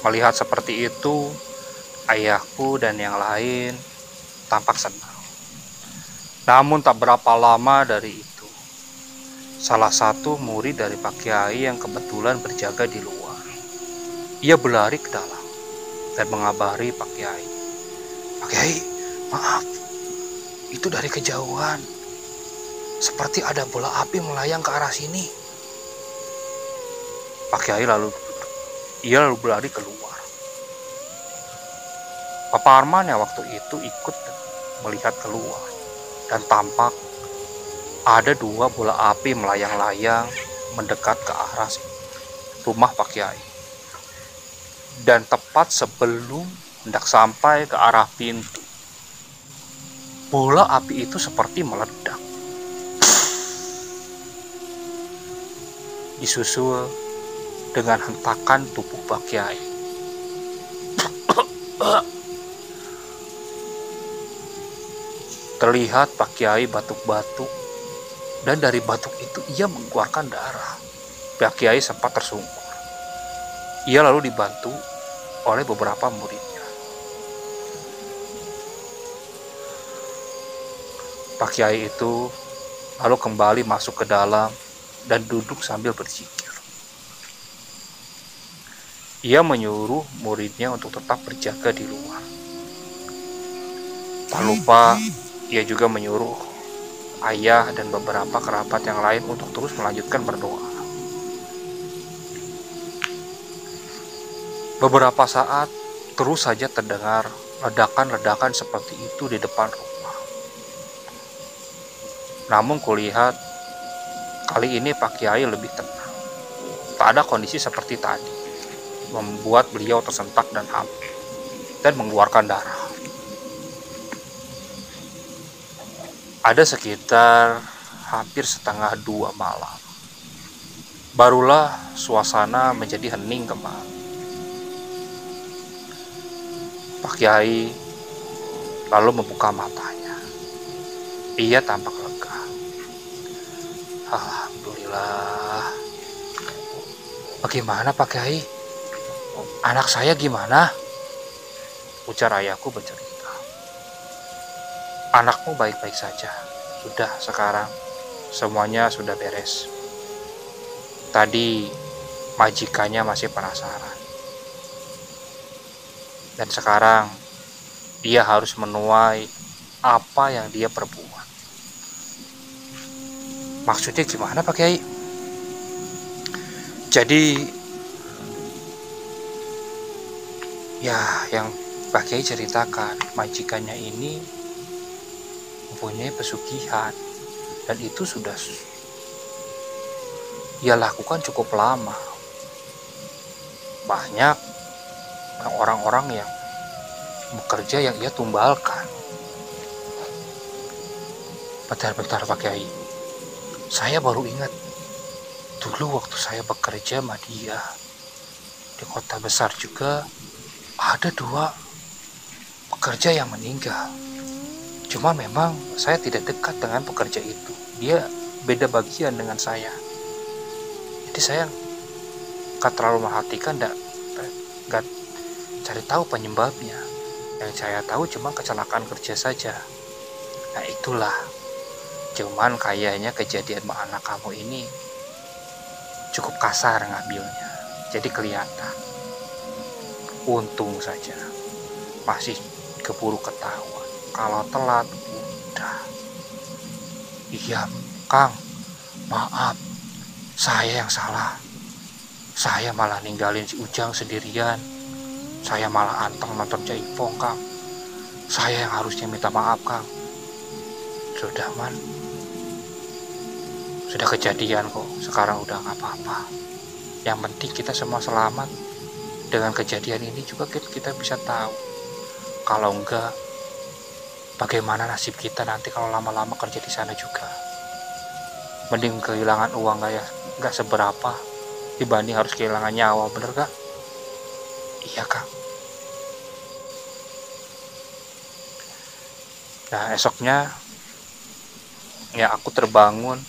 Melihat seperti itu, ayahku dan yang lain tampak senang. Namun tak berapa lama dari itu, salah satu murid dari Pak Kiai yang kebetulan berjaga di luar, ia berlari ke dalam dan mengabari Pak Kiai. Pak Kiai, maaf, itu dari kejauhan, seperti ada bola api melayang ke arah sini. Pak Kiai lalu duduk. Ia lalu berlari keluar. Pak Parman yang waktu itu ikut melihat keluar, dan tampak ada dua bola api melayang-layang mendekat ke arah rumah Pak Kiai. Dan tepat sebelum hendak sampai ke arah pintu, bola api itu seperti meledak. Disusul dengan hentakan tubuh Pak Kiai. Terlihat Pak Kiai batuk-batuk, dan dari batuk itu ia mengeluarkan darah. Pak Kiai sempat tersungkur. Ia lalu dibantu oleh beberapa muridnya. Pak Kiai itu lalu kembali masuk ke dalam dan duduk sambil berzikir. Ia menyuruh muridnya untuk tetap berjaga di luar. Tak lupa, ia juga menyuruh ayah dan beberapa kerabat yang lain untuk terus melanjutkan berdoa. Beberapa saat terus saja terdengar ledakan-ledakan seperti itu di depan rumah. Namun kulihat kali ini Pak Kiai lebih tenang. Tak ada kondisi seperti tadi, membuat beliau tersentak dan mengeluarkan darah. Ada sekitar hampir setengah 2 malam. Barulah suasana menjadi hening kembali. Pak Kiai lalu membuka matanya. Ia tampak lega. Alhamdulillah. Bagaimana Pak Kiai? Anak saya gimana? Ujar ayahku bercerita. Anakmu baik-baik saja. Sudah sekarang semuanya sudah beres. Tadi majikannya masih penasaran. Dan sekarang dia harus menuai apa yang dia perbuat. Maksudnya gimana Pak Kiai? Jadi ya yang Pak Kiai ceritakan, majikannya ini mempunyai pesugihan, dan itu sudah ia lakukan cukup lama. Banyak orang-orang yang bekerja yang ia tumbalkan. Bentar Pak Kiai, saya baru ingat dulu waktu saya bekerja sama dia di kota besar juga ada 2 pekerja yang meninggal. Cuma memang saya tidak dekat dengan pekerja itu. Dia beda bagian dengan saya. Jadi saya gak terlalu merhatikan, gak cari tahu penyebabnya. Yang saya tahu cuma kecelakaan kerja saja. Nah itulah. Cuman kayaknya kejadian sama anak kamu ini cukup kasar ngambilnya. Jadi kelihatan. Untung saja masih keburu ketahuan. Kalau telat udah. Iya Kang, maaf, saya yang salah. Saya malah ninggalin si Ujang sendirian. Saya malah anteng nonton Jaipong Kang. Saya yang harusnya minta maaf Kang. Sudah man, sudah kejadian kok. Sekarang udah gak apa-apa. Yang penting kita semua selamat. Dengan kejadian ini juga kita bisa tahu, kalau enggak, bagaimana nasib kita nanti kalau lama-lama kerja di sana juga. Mending kehilangan uang gak seberapa dibanding harus kehilangan nyawa, bener gak? Iya Kang. Nah esoknya ya aku terbangun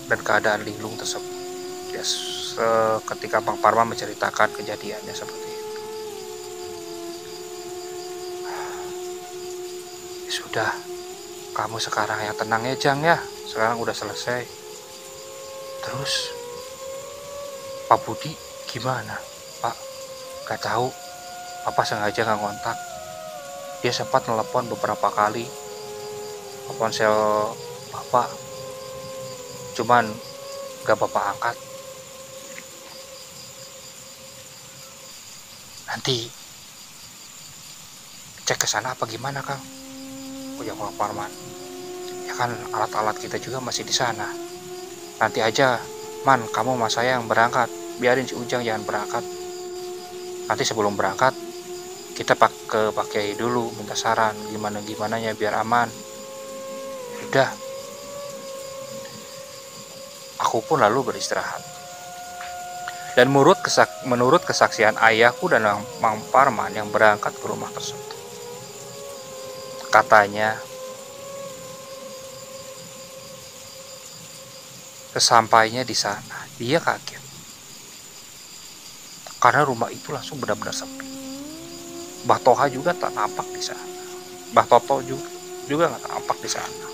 dan keadaan linglung tersebut. Ya ketika Bang Parman menceritakan kejadiannya seperti itu. Ya sudah, kamu sekarang yang tenang ya Jang ya. Sekarang udah selesai. Terus Pak Budi gimana Pak? Gak tahu. Papa sengaja gak kontak. Dia sempat telepon beberapa kali ke ponsel Bapak. Cuman gak Bapak angkat. Nanti cek ke sana apa gimana Kang? Ujar Bang Parman. Ya kan alat-alat kita juga masih di sana. Nanti aja Man, kamu sama saya yang berangkat. Biarin si Ujang jangan berangkat. Nanti sebelum berangkat kita ke Pak Kiai dulu minta saran gimana ya biar aman. Udah. Aku pun lalu beristirahat. Dan menurut kesaksian ayahku dan Mang Parman yang berangkat ke rumah tersebut, katanya sesampainya di sana dia kaget karena rumah itu langsung benar-benar sepi. Mbah Toha juga tak nampak di sana. Mbah Toto juga nggak nampak di sana.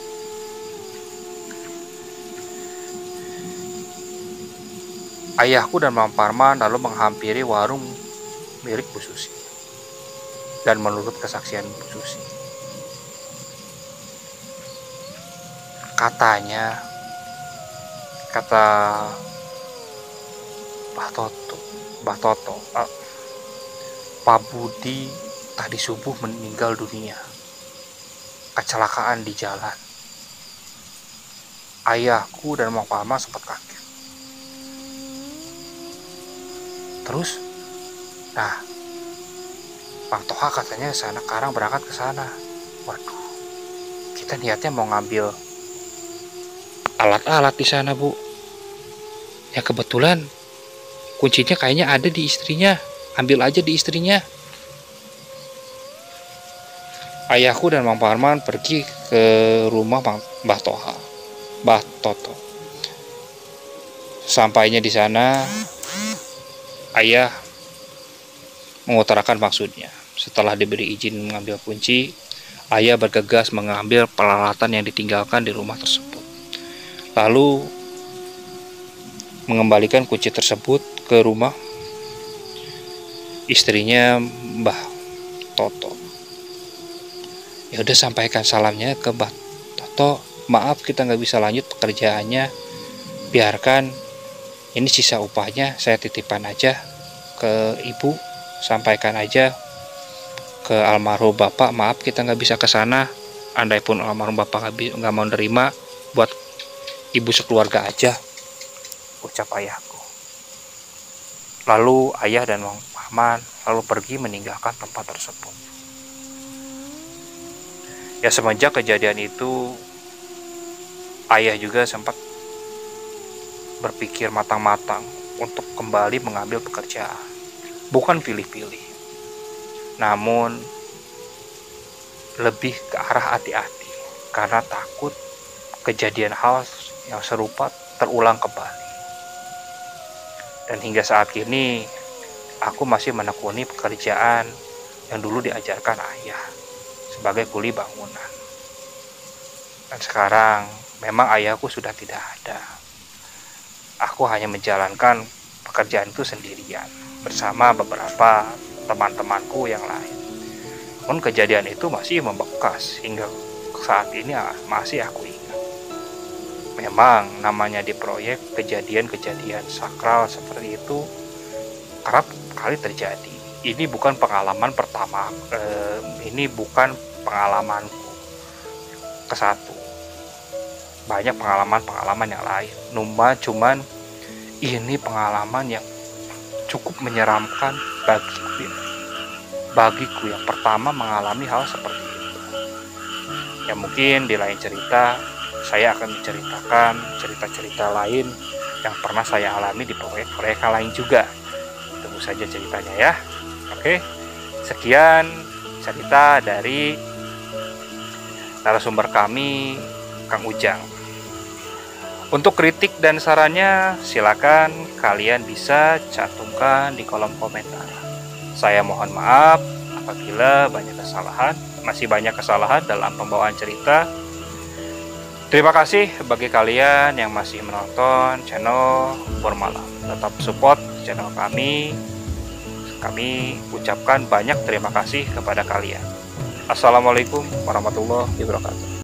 Ayahku dan Mang Parman lalu menghampiri warung milik Bu Susi. Dan menurut kesaksian Bu Susi, katanya, kata Mbah Toto, Pak Budi tadi subuh meninggal dunia. kecelakaan di jalan. Ayahku dan Mang Parman sempat kaget. Terus, nah, Bang Toha katanya sekarang berangkat ke sana. Waduh, kita niatnya mau ngambil alat-alat di sana, Bu. Ya kebetulan kuncinya kayaknya ada di istrinya. Ambil aja di istrinya. Ayahku dan Mang Parman pergi ke rumah Mbah Toha, Mbah Toto. Sampainya di sana, ayah mengutarakan maksudnya. Setelah diberi izin mengambil kunci, ayah bergegas mengambil peralatan yang ditinggalkan di rumah tersebut. Lalu mengembalikan kunci tersebut ke rumah istrinya Mbah Toto. Ya udah, sampaikan salamnya ke Mbah Toto. Maaf kita nggak bisa lanjut pekerjaannya. Biarkan ini sisa upahnya saya titipkan aja ke ibu. Sampaikan aja ke almarhum bapak. Maaf kita nggak bisa ke sana. Andai pun almarhum bapak nggak mau nerima, buat ibu sekeluarga aja, ucap ayahku. Lalu ayah dan Mang Parman lalu pergi meninggalkan tempat tersebut. Ya semenjak kejadian itu, ayah juga sempat berpikir matang-matang untuk kembali mengambil pekerjaan. Bukan pilih-pilih, namun lebih ke arah hati-hati, karena takut kejadian hal yang serupa terulang kembali. Dan hingga saat ini aku masih menekuni pekerjaan yang dulu diajarkan ayah sebagai kuli bangunan. Dan sekarang memang ayahku sudah tidak ada. Aku hanya menjalankan pekerjaan itu sendirian bersama beberapa teman-temanku yang lain. Namun kejadian itu masih membekas hingga saat ini masih aku ingat. Memang namanya di proyek, kejadian-kejadian sakral seperti itu kerap kali terjadi. Ini bukan pengalaman pertama, ini bukan pengalamanku ke satu. Banyak pengalaman-pengalaman yang lain. Cuman ini pengalaman yang cukup menyeramkan bagiku yang pertama mengalami hal seperti itu. Ya mungkin di lain cerita saya akan menceritakan cerita-cerita lain yang pernah saya alami di proyek-proyek lain juga. Tunggu saja ceritanya ya. Oke, sekian cerita dari narasumber kami, Kang Ujang. Untuk kritik dan sarannya silakan kalian bisa cantumkan di kolom komentar. Saya mohon maaf apabila masih banyak kesalahan dalam pembawaan cerita. Terima kasih bagi kalian yang masih menonton channel Bubur Malam. Tetap support channel kami. Kami ucapkan banyak terima kasih kepada kalian. Assalamualaikum warahmatullahi wabarakatuh.